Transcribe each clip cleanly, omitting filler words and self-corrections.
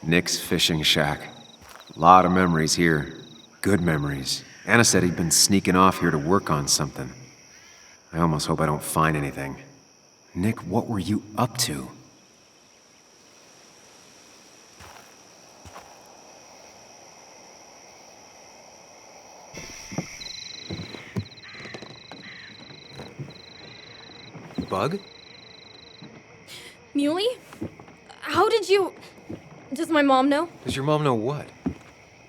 Nick's fishing shack. Lot of memories here. Good memories. Anna said he'd been sneaking off here to work on something. I almost hope I don't find anything. Nick, what were you up to? Bug? Muley? How did you... Does my mom know? Does your mom know what?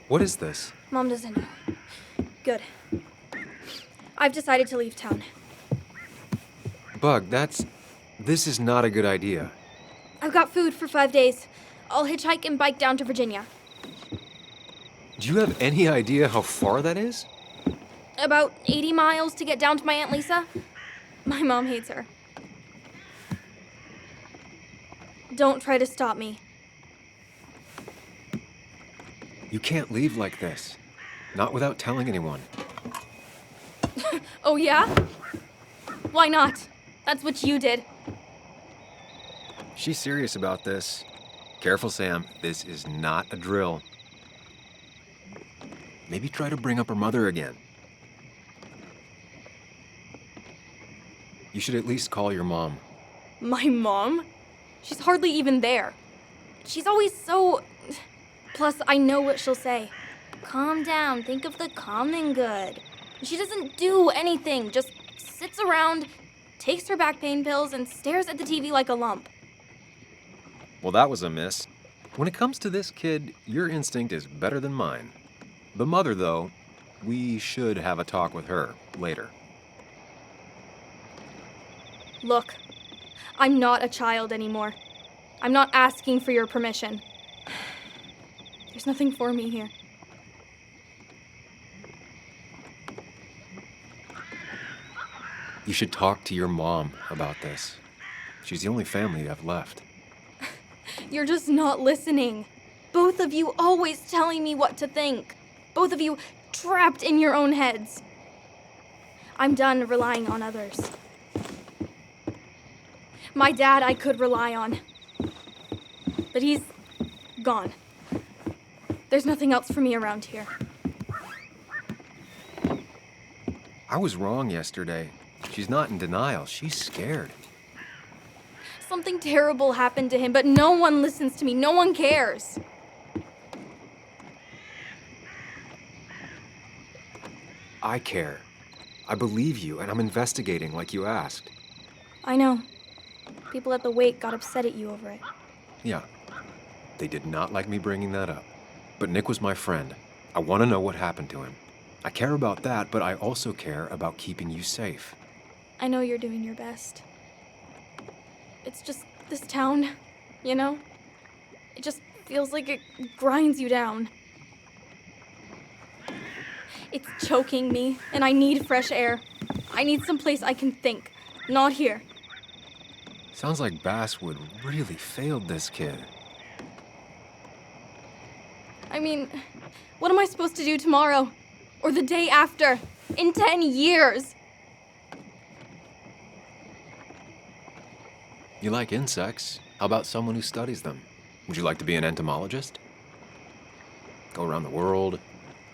What is this? Mom doesn't know. Good. I've decided to leave town. Bug, this is not a good idea. I've got food for 5 days. I'll hitchhike and bike down to Virginia. Do you have any idea how far that is? About 80 miles to get down to my Aunt Lisa. My mom hates her. Don't try to stop me. You can't leave like this. Not without telling anyone. Oh, yeah? Why not? That's what you did. She's serious about this. Careful, Sam. This is not a drill. Maybe try to bring up her mother again. You should at least call your mom. My mom? She's hardly even there. She's always so... Plus, I know what she'll say. Calm down. Think of the common good. She doesn't do anything. Just sits around, takes her back pain pills, and stares at the TV like a lump. Well, that was a miss. When it comes to this kid, your instinct is better than mine. The mother, though, we should have a talk with her later. Look, I'm not a child anymore. I'm not asking for your permission. There's nothing for me here. You should talk to your mom about this. She's the only family you have left. You're just not listening. Both of you always telling me what to think. Both of you trapped in your own heads. I'm done relying on others. My dad I could rely on. But he's gone. There's nothing else for me around here. I was wrong yesterday. She's not in denial. She's scared. Something terrible happened to him, but no one listens to me. No one cares. I care. I believe you, and I'm investigating like you asked. I know. People at the wake got upset at you over it. Yeah. They did not like me bringing that up. But Nick was my friend. I want to know what happened to him. I care about that, but I also care about keeping you safe. I know you're doing your best. It's just this town, you know? It just feels like it grinds you down. It's choking me, and I need fresh air. I need someplace I can think, not here. Sounds like Basswood really failed this kid. I mean, what am I supposed to do tomorrow? Or the day after? In 10 years? You like insects. How about someone who studies them? Would you like to be an entomologist? Go around the world,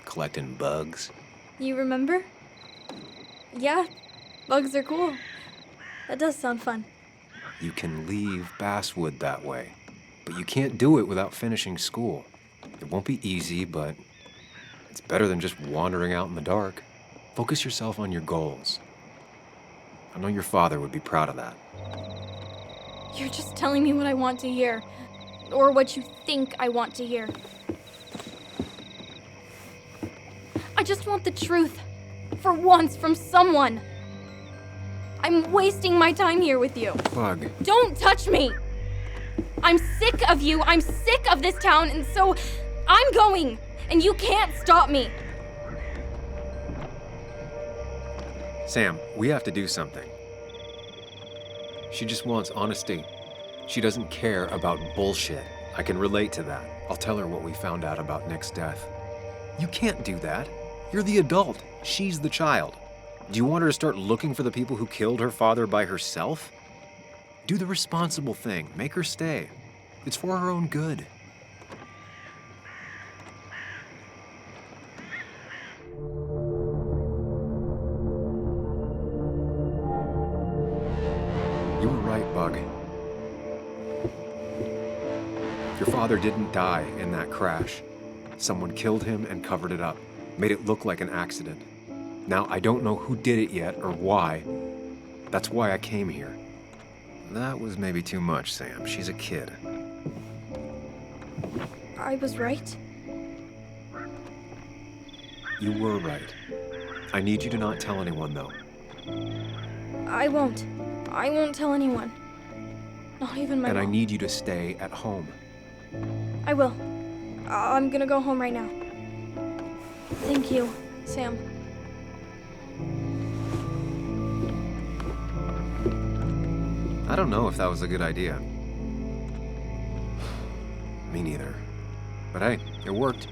collecting bugs. You remember? Yeah, bugs are cool. That does sound fun. You can leave Basswood that way, but you can't do it without finishing school. It won't be easy, but it's better than just wandering out in the dark. Focus yourself on your goals. I know your father would be proud of that. You're just telling me what I want to hear. Or what you think I want to hear. I just want the truth. For once, from someone. I'm wasting my time here with you. Bug. Don't touch me! I'm sick of you. I'm sick of this town, and so I'm going. And you can't stop me. Sam, we have to do something. She just wants honesty. She doesn't care about bullshit. I can relate to that. I'll tell her what we found out about Nick's death. You can't do that. You're the adult. She's the child. Do you want her to start looking for the people who killed her father by herself? Do the responsible thing. Make her stay. It's for her own good. Bug. Your father didn't die in that crash. Someone killed him and covered it up, made it look like an accident. Now, I don't know who did it yet or why. That's why I came here. That was maybe too much, Sam. She's a kid. I was right. You were right. I need you to not tell anyone, though. I won't. I won't tell anyone. Not even my And mom. I need you to stay at home. I will. I'm gonna go home right now. Thank you, Sam. I don't know if that was a good idea. Me neither. But hey, it worked.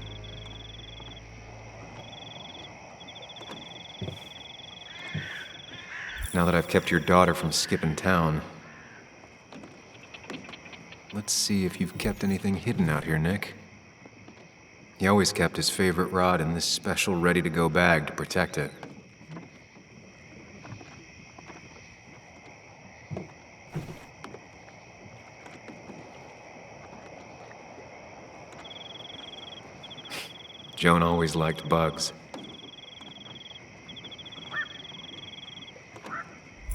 Now that I've kept your daughter from skipping town, let's see if you've kept anything hidden out here, Nick. He always kept his favorite rod in this special ready-to-go bag to protect it. Joan always liked bugs.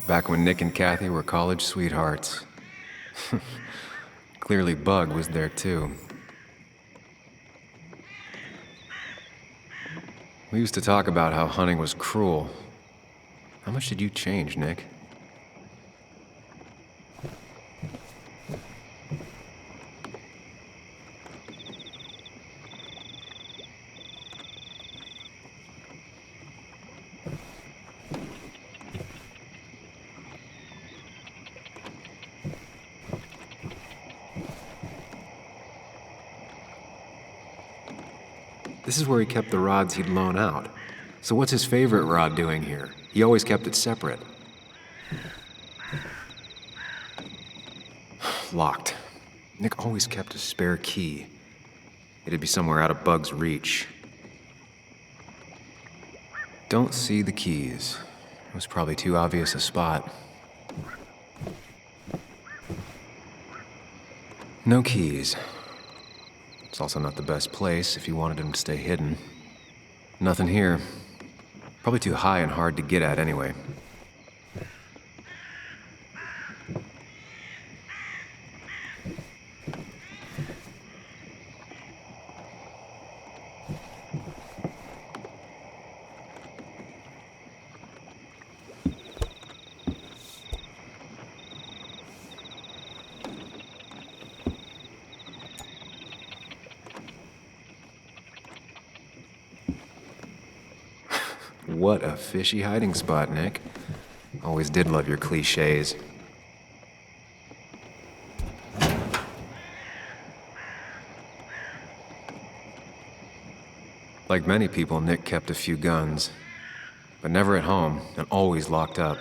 Back when Nick and Kathy were college sweethearts. Clearly Bug was there too. We used to talk about how hunting was cruel. How much did you change, Nick? This is where he kept the rods he'd loan out. So what's his favorite rod doing here? He always kept it separate. Locked. Nick always kept a spare key. It'd be somewhere out of Bug's reach. Don't see the keys. It was probably too obvious a spot. No keys. It's also not the best place if you wanted him to stay hidden. Nothing here. Probably too high and hard to get at anyway. What a fishy hiding spot, Nick. Always did love your cliches. Like many people, Nick kept a few guns, but never at home and always locked up.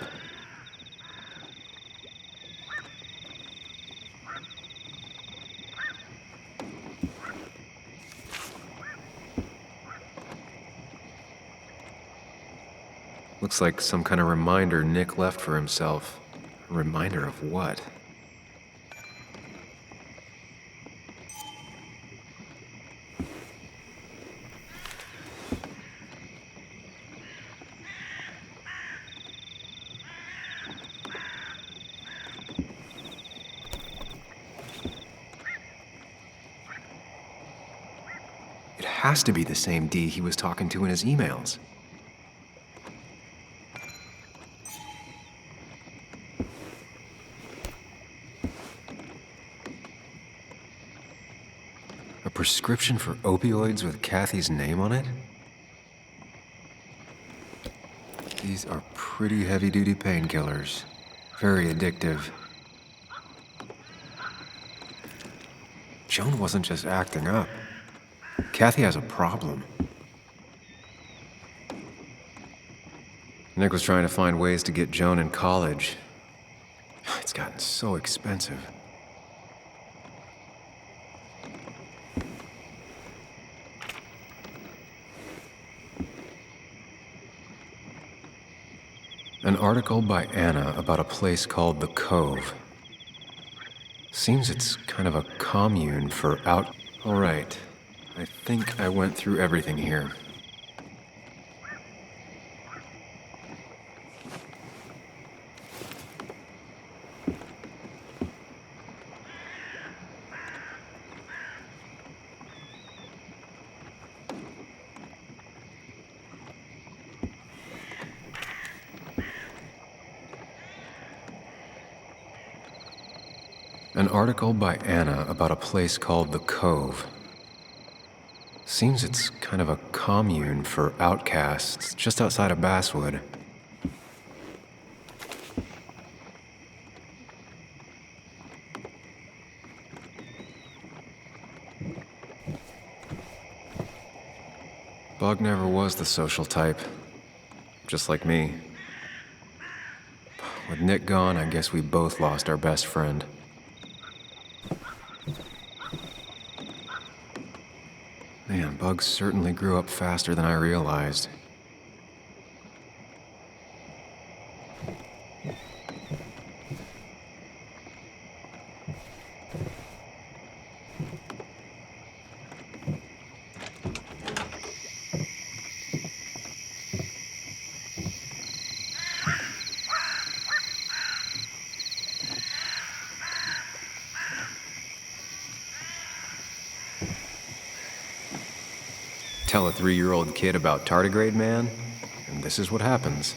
Looks like some kind of reminder Nick left for himself. A reminder of what? It has to be the same D he was talking to in his emails. A prescription for opioids with Kathy's name on it? These are pretty heavy-duty painkillers. Very addictive. Joan wasn't just acting up. Kathy has a problem. Nick was trying to find ways to get Joan in college. It's gotten so expensive. An article by Anna about a place called The Cove. Seems it's kind of a commune for out... Alright, I think I went through everything here. An article by Anna about a place called the Cove. Seems it's kind of a commune for outcasts just outside of Basswood. Bug never was the social type, just like me. With Nick gone, I guess we both lost our best friend. Man, Bug certainly grew up faster than I realized. Tell a 3-year-old kid about tardigrade man, and this is what happens.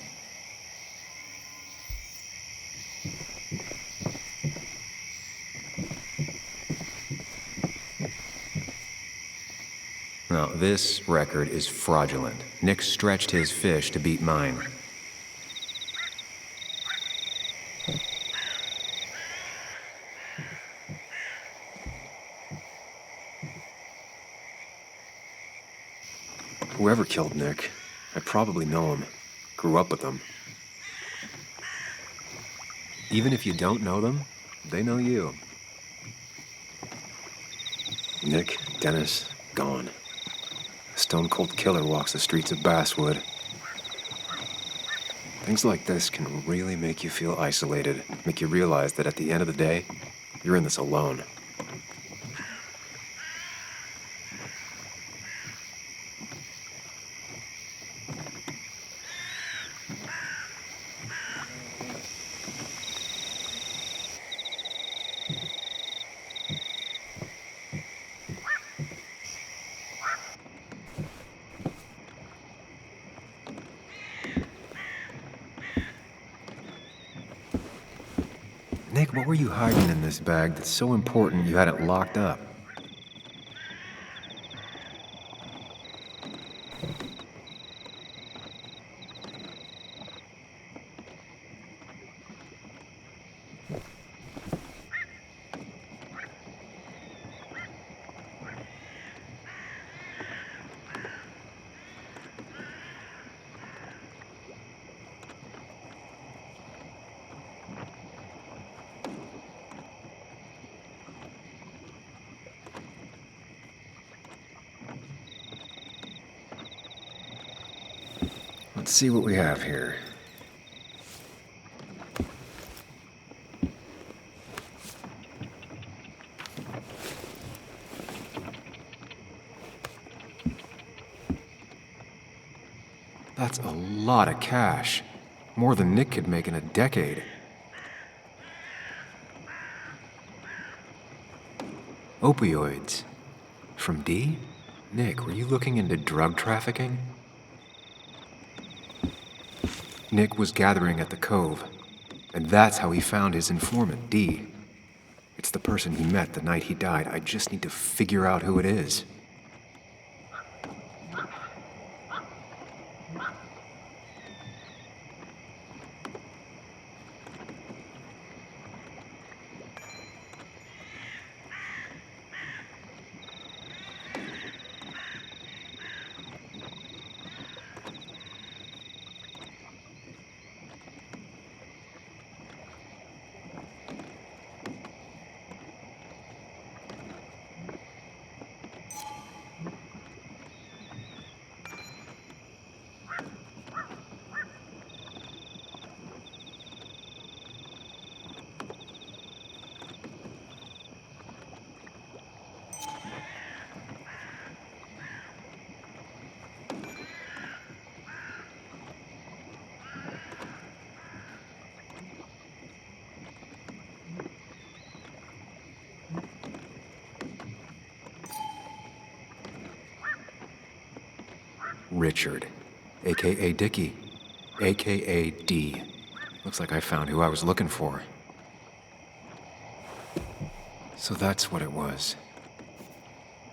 Now, this record is fraudulent. Nick stretched his fish to beat mine. Whoever killed Nick, I probably know him. Grew up with them. Even if you don't know them, they know you. Nick, Dennis, gone. A stone-cold killer walks the streets of Basswood. Things like this can really make you feel isolated, make you realize that at the end of the day, you're in this alone. Nick, what were you hiding in this bag that's so important you had it locked up? Let's see what we have here. That's a lot of cash. More than Nick could make in a decade. Opioids. From D? Nick, were you looking into drug trafficking? Nick was gathering at the Cove, and that's how he found his informant, D. It's the person he met the night he died. I just need to figure out who it is. Richard, aka Dickie, aka D. Looks like I found who I was looking for. So that's what it was.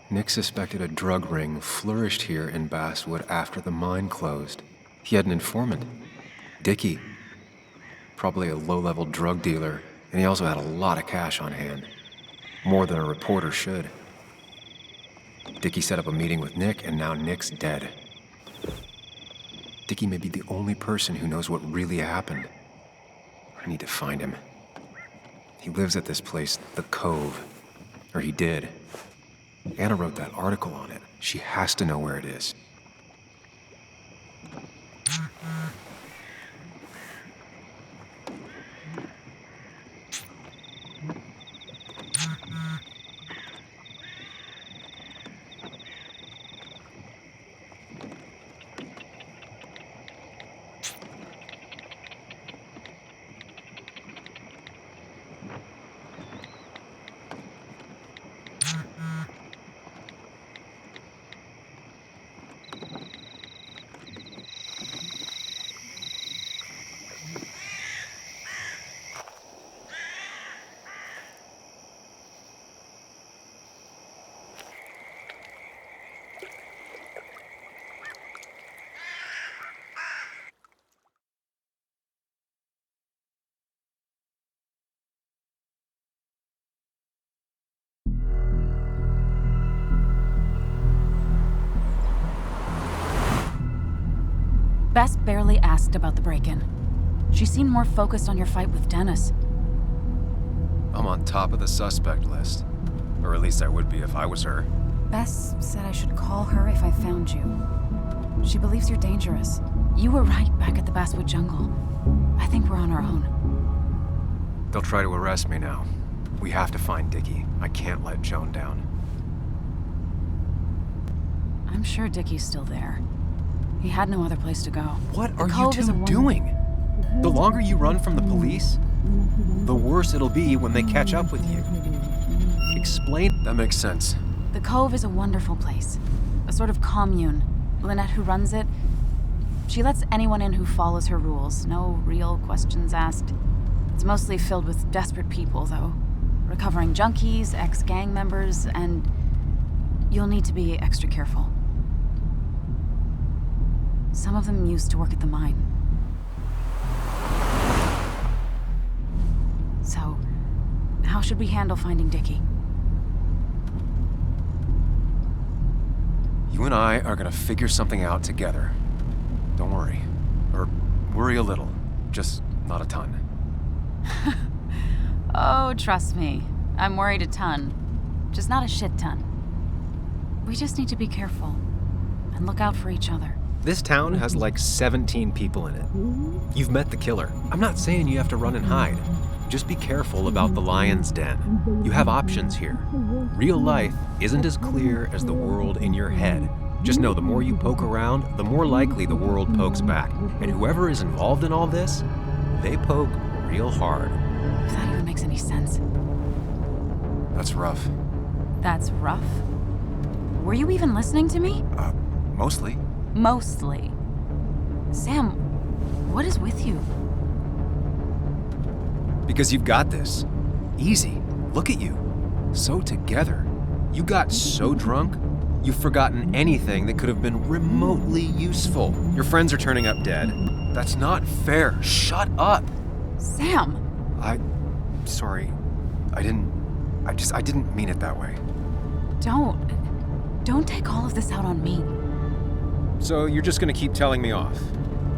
Nick suspected a drug ring flourished here in Basswood after the mine closed. He had an informant, Dickie. Probably a low-level drug dealer, and he also had a lot of cash on hand. More than a reporter should. Dickie set up a meeting with Nick, and now Nick's dead. Dickie may be the only person who knows what really happened. I need to find him. He lives at this place, the Cove. Or he did. Anna wrote that article on it. She has to know where it is. Bess barely asked about the break-in. She seemed more focused on your fight with Dennis. I'm on top of the suspect list. Or at least I would be if I was her. Bess said I should call her if I found you. She believes you're dangerous. You were right back at the Basswood jungle. I think we're on our own. They'll try to arrest me now. We have to find Dickie. I can't let Joan down. I'm sure Dickie's still there. He had no other place to go. What are you two doing? The longer you run from the police, the worse it'll be when they catch up with you. Explain. That makes sense. The Cove is a wonderful place. A sort of commune. Lynette, who runs it, she lets anyone in who follows her rules. No real questions asked. It's mostly filled with desperate people, though. Recovering junkies, ex-gang members, and you'll need to be extra careful. Some of them used to work at the mine. So, how should we handle finding Dickie? You and I are gonna figure something out together. Don't worry. Or worry a little. Just not a ton. Oh, trust me. I'm worried a ton. Just not a shit ton. We just need to be careful. And look out for each other. This town has like 17 people in it. You've met the killer. I'm not saying you have to run and hide. Just be careful about the lion's den. You have options here. Real life isn't as clear as the world in your head. Just know the more you poke around, the more likely the world pokes back. And whoever is involved in all this, they poke real hard. If that even makes any sense. That's rough. That's rough? Were you even listening to me? Mostly. Mostly. Sam, what is with you? Because you've got this. Easy. Look at you. So together. You got so drunk, you've forgotten anything that could have been remotely useful. Your friends are turning up dead. That's not fair. Shut up. Sam! Sorry. I didn't mean it that way. Don't take all of this out on me. So you're just gonna keep telling me off?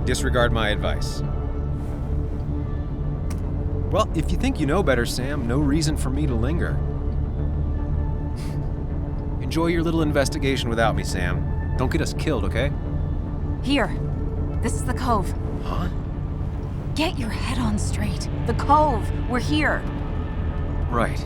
Disregard my advice? Well, if you think you know better, Sam, no reason for me to linger. Enjoy your little investigation without me, Sam. Don't get us killed, okay? Here. This is the Cove. Huh? Get your head on straight. The Cove. We're here. Right.